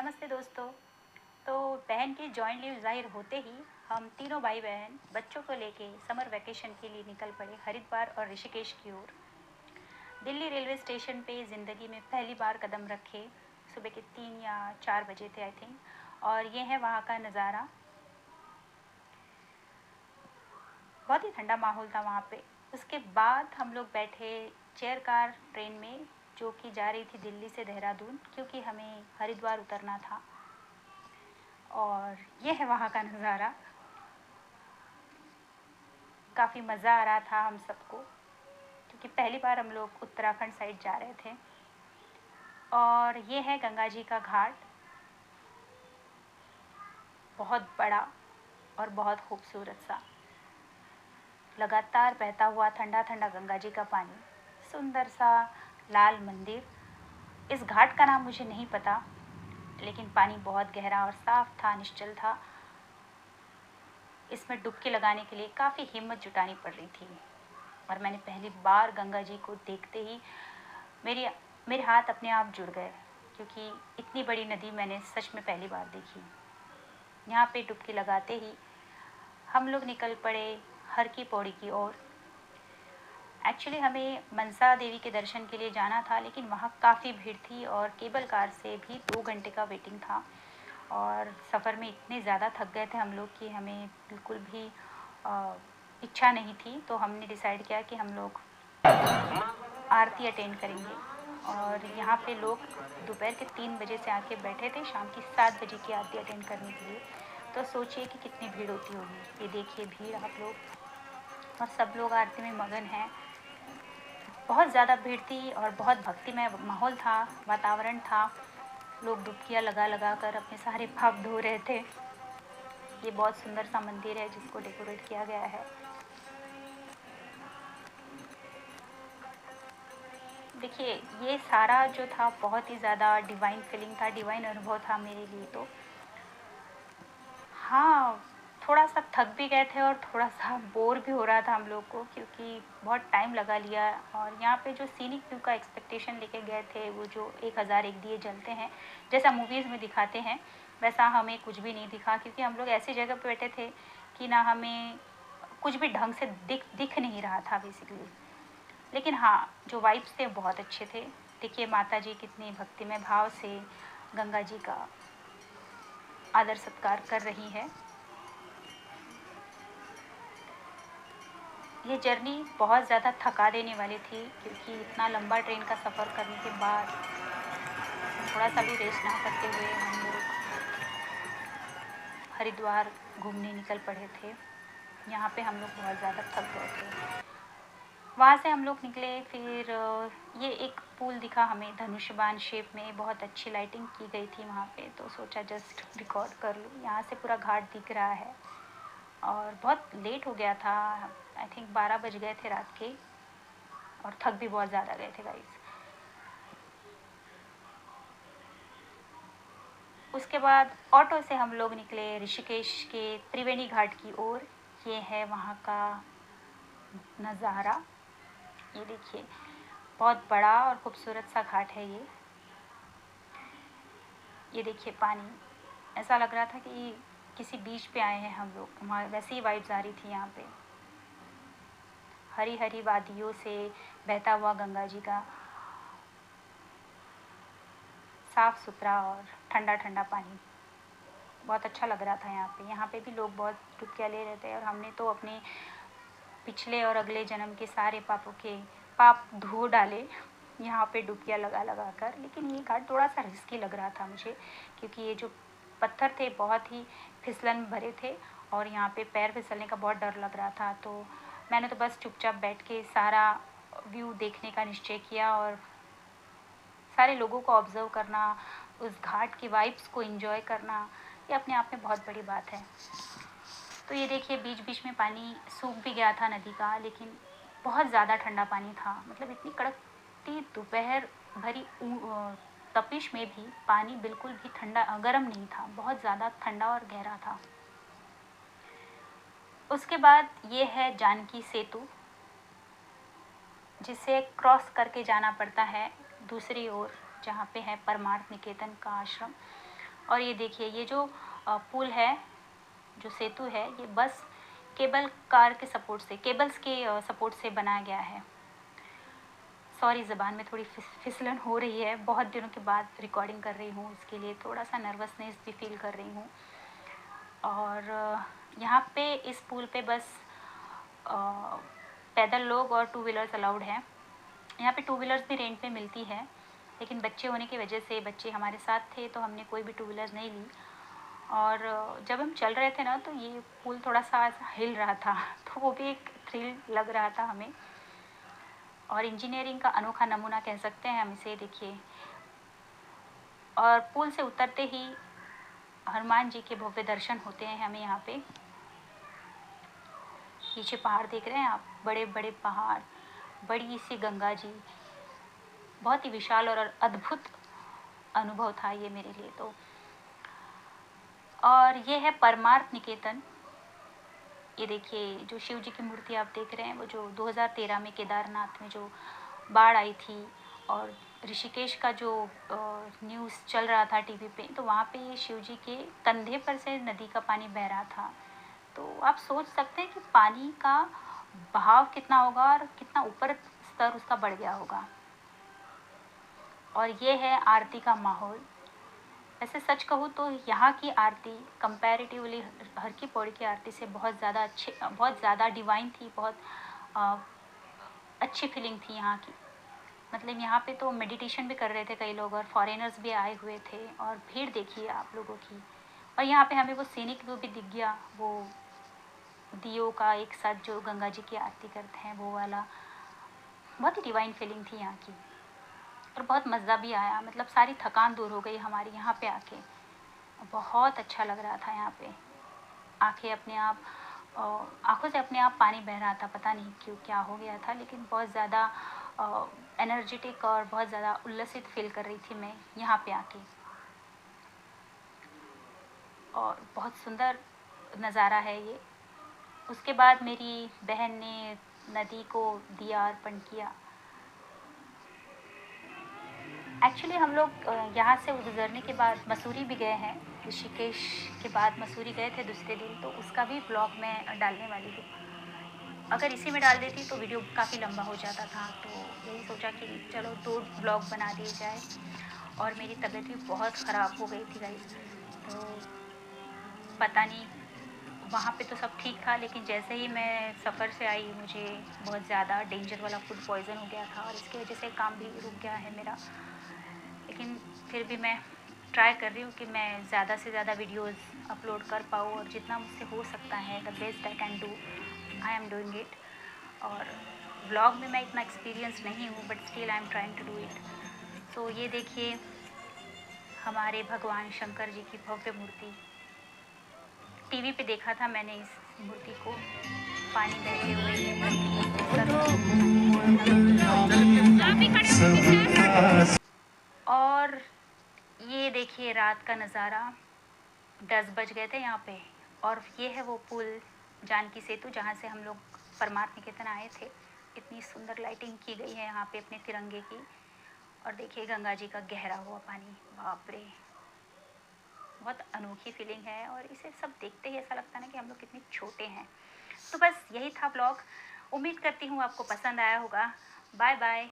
नमस्ते दोस्तों। तो बहन की जॉइंट लीव ज़ाहिर होते ही हम तीनों भाई बहन बच्चों को लेके समर वैकेशन के लिए निकल पड़े हरिद्वार और ऋषिकेश की ओर। दिल्ली रेलवे स्टेशन पे ज़िंदगी में पहली बार कदम रखे। सुबह के 3 या 4 बजे थे आई थिंक। और ये है वहाँ का नज़ारा। बहुत ही ठंडा माहौल था वहाँ पे। उसके बाद हम लोग बैठे चेयर कार ट्रेन में, जो कि जा रही थी दिल्ली से देहरादून, क्योंकि हमें हरिद्वार उतरना था। और ये है वहाँ का नज़ारा। काफ़ी मज़ा आ रहा था हम सबको, क्योंकि पहली बार हम लोग उत्तराखंड साइड जा रहे थे। और ये है गंगा जी का घाट, बहुत बड़ा और बहुत खूबसूरत सा। लगातार बहता हुआ ठंडा ठंडा गंगा जी का पानी, सुंदर सा लाल मंदिर। इस घाट का नाम मुझे नहीं पता, लेकिन पानी बहुत गहरा और साफ था, निश्चल था। इसमें डुबकी लगाने के लिए काफ़ी हिम्मत जुटानी पड़ रही थी। और मैंने पहली बार गंगा जी को देखते ही मेरे हाथ अपने आप जुड़ गए, क्योंकि इतनी बड़ी नदी मैंने सच में पहली बार देखी। यहाँ पे डुबकी लगाते ही हम लोग निकल पड़े हर की पौड़ी की ओर। एक्चुअली हमें मनसा देवी के दर्शन के लिए जाना था, लेकिन वहाँ काफ़ी भीड़ थी और केबल कार से भी 2 घंटे का वेटिंग था। और सफ़र में इतने ज़्यादा थक गए थे हम लोग कि हमें बिल्कुल भी इच्छा नहीं थी। तो हमने डिसाइड किया कि हम लोग आरती अटेंड करेंगे। और यहाँ पे लोग दोपहर के 3 बजे से आके बैठे थे शाम की 7 बजे की आरती अटेंड करने के लिए। तो सोचिए कि कितनी भीड़ होती होगी। ये देखिए भीड़ आप लोग, और सब लोग आरती में मगन हैं। बहुत ज़्यादा भीड़ थी और बहुत भक्तिमय माहौल था, वातावरण था। लोग डुबकियाँ लगा लगा कर अपने सारे पाप धो रहे थे। ये बहुत सुंदर सा मंदिर है जिसको डेकोरेट किया गया है। देखिए ये सारा जो था बहुत ही ज़्यादा डिवाइन फीलिंग था, डिवाइन अनुभव था मेरे लिए। तो हाँ, थोड़ा सा थक भी गए थे और थोड़ा सा बोर भी हो रहा था हम लोग को, क्योंकि बहुत टाइम लगा लिया। और यहाँ पे जो सीनिक व्यू का एक्सपेक्टेशन लेके गए थे, वो जो 1001 दिए जलते हैं जैसा मूवीज़ में दिखाते हैं, वैसा हमें कुछ भी नहीं दिखा। क्योंकि हम लोग ऐसी जगह पे बैठे थे कि ना हमें कुछ भी ढंग से दिख नहीं रहा था बेसिकली। लेकिन हाँ, जो वाइब्स थे बहुत अच्छे थे। देखिए माता जी कितनी भक्तिमय भाव से गंगा जी का आदर सत्कार कर रही है। ये जर्नी बहुत ज़्यादा थका देने वाली थी, क्योंकि इतना लंबा ट्रेन का सफ़र करने के बाद थोड़ा सा भी रेस्ट ना करते हुए हम लोग हरिद्वार घूमने निकल पड़े थे। यहाँ पे हम लोग बहुत ज़्यादा थक गए थे। वहाँ से हम लोग निकले, फिर ये एक पुल दिखा हमें धनुष्यबाण शेप में, बहुत अच्छी लाइटिंग की गई थी वहाँ पे। तो सोचा जस्ट रिकॉर्ड कर लूँ। यहाँ से पूरा घाट दिख रहा है। और बहुत लेट हो गया था, आई थिंक 12 बज गए थे रात के, और थक भी बहुत ज़्यादा गए थे गाइस। उसके बाद ऑटो से हम लोग निकले ऋषिकेश के त्रिवेणी घाट की ओर। ये है वहाँ का नज़ारा। ये देखिए बहुत बड़ा और खूबसूरत सा घाट है ये देखिए पानी, ऐसा लग रहा था कि किसी बीच पे आए हैं हम लोग। वहाँ वैसी ही वाइब्स आ रही थी। यहाँ पे हरी हरी वादियों से बहता हुआ गंगा जी का साफ़ सुथरा और ठंडा ठंडा पानी, बहुत अच्छा लग रहा था। यहाँ पे भी लोग बहुत डुबकियाँ ले रहे थे। और हमने तो अपने पिछले और अगले जन्म के सारे पापों के पाप धो डाले यहाँ पे डुबकियाँ लगा लगा कर। लेकिन ये घाट थोड़ा सा रिस्की लग रहा था मुझे, क्योंकि ये जो पत्थर थे बहुत ही फिसलन भरे थे और यहाँ पे पैर फिसलने का बहुत डर लग रहा था। तो मैंने तो बस चुपचाप बैठ के सारा व्यू देखने का निश्चय किया और सारे लोगों को ऑब्ज़र्व करना, उस घाट की वाइब्स को एंजॉय करना, ये अपने आप में बहुत बड़ी बात है। तो ये देखिए बीच बीच में पानी सूख भी गया था नदी का, लेकिन बहुत ज़्यादा ठंडा पानी था। मतलब इतनी कड़कती दोपहर भरी तपिश में भी पानी बिल्कुल भी ठंडा गर्म नहीं था, बहुत ज़्यादा ठंडा और गहरा था। उसके बाद ये है जानकी सेतु, जिसे क्रॉस करके जाना पड़ता है दूसरी ओर, जहाँ पे है परमार्थ निकेतन का आश्रम। और ये देखिए, ये जो पुल है, जो सेतु है, ये बस केबल कार के सपोर्ट से, केबल्स के सपोर्ट से बनाया गया है। सॉरी, ज़बान में थोड़ी फिसलन हो रही है, बहुत दिनों के बाद रिकॉर्डिंग कर रही हूँ, इसके लिए थोड़ा सा नर्वसनेस भी फील कर रही हूँ। और यहाँ पे इस पुल पे बस पैदल लोग और टू व्हीलर्स अलाउड हैं। यहाँ पे टू व्हीलर्स भी रेंट पे मिलती है, लेकिन बच्चे होने की वजह से, बच्चे हमारे साथ थे तो हमने कोई भी टू व्हीलर्स नहीं ली। और जब हम चल रहे थे ना, तो ये पुल थोड़ा सा ऐसा हिल रहा था तो वो भी एक थ्रिल लग रहा था हमें, और इंजीनियरिंग का अनोखा नमूना कह सकते हैं हम इसे। देखिए, और पुल से उतरते ही हनुमान जी के भव्य दर्शन होते हैं हमें यहाँ पे। पीछे पहाड़ देख रहे हैं आप, बड़े बड़े पहाड़, बड़ी सी गंगा जी, बहुत ही विशाल और अद्भुत अनुभव था ये मेरे लिए तो। और ये है परमार्थ निकेतन। ये देखिए, जो शिव जी की मूर्ति आप देख रहे हैं, वो जो 2013 में केदारनाथ में जो बाढ़ आई थी, और ऋषिकेश का जो न्यूज़ चल रहा था टीवी पे, तो वहाँ पे ये शिव जी के कंधे पर से नदी का पानी बह रहा था। तो आप सोच सकते हैं कि पानी का बहाव कितना होगा और कितना ऊपर स्तर उसका बढ़ गया होगा। और ये है आरती का माहौल। वैसे सच कहूँ तो यहाँ की आरती कंपैरेटिवली हर की पौड़ी की आरती से बहुत ज़्यादा डिवाइन थी, बहुत अ, अच्छी फीलिंग थी यहाँ की। मतलब यहाँ पे तो मेडिटेशन भी कर रहे थे कई लोग, और फॉरेनर्स भी आए हुए थे, और भीड़ देखिए आप लोगों की। और यहाँ पे हमें वो सीनिक व्यू भी दिख गया, वो दियों का एक साथ जो गंगा जी की आरती करते हैं वो वाला, बहुत ही डिवाइन फीलिंग थी यहाँ की। और बहुत मज़ा भी आया, मतलब सारी थकान दूर हो गई हमारी यहाँ पे आके। बहुत अच्छा लग रहा था यहाँ पे। आंखें अपने आप आंखों से अपने आप पानी बह रहा था, पता नहीं क्यों, क्या हो गया था, लेकिन बहुत ज़्यादा एनर्जेटिक और बहुत ज़्यादा उल्लसित फील कर रही थी मैं यहाँ पे आके। और बहुत सुंदर नज़ारा है ये। उसके बाद मेरी बहन ने नदी को दिया अर्पण किया। एक्चुअली हम लोग यहाँ से गुजरने के बाद मसूरी भी गए हैं, ऋषिकेश के बाद मसूरी गए थे दूसरे दिन, तो उसका भी ब्लॉग मैं डालने वाली हूँ। अगर इसी में डाल देती तो वीडियो काफ़ी लंबा हो जाता था, तो यही सोचा कि चलो 2 ब्लॉग बना दिए जाए। और मेरी तबीयत भी बहुत ख़राब हो गई थी गाइस, तो पता नहीं, वहाँ पे तो सब ठीक था, लेकिन जैसे ही मैं सफ़र से आई, मुझे बहुत ज़्यादा डेंजर वाला फूड पॉइज़न हो गया था, और इसकी वजह से काम भी रुक गया है मेरा। लेकिन फिर भी मैं ट्राई कर रही हूँ कि मैं ज़्यादा से ज़्यादा वीडियोस अपलोड कर पाऊँ, और जितना मुझसे हो सकता है, the best I can do, I am doing it. और ब्लॉग में मैं इतना एक्सपीरियंस नहीं हूँ, but still I am trying to do it. So ये देखिए, हमारे भगवान शंकर जी की भव्य मूर्ति। टीवी पे देखा था मैंने इस मूर्ति को, पानी बहते हुए ये मूर्ति। और ये देखिए रात का नज़ारा, 10 बज गए थे यहाँ पे, और ये है वो पुल, जानकी सेतु, जहाँ से हम लोग परमार्थ निकेतन आए थे। इतनी सुंदर लाइटिंग की गई है यहाँ पे अपने तिरंगे की। और देखिए गंगा जी का गहरा हुआ पानी, बाप रे, बहुत अनोखी फीलिंग है। और इसे सब देखते ही ऐसा लगता है ना कि हम लोग कितने छोटे हैं। तो बस यही था ब्लॉग, उम्मीद करती हूँ आपको पसंद आया होगा। Bye bye.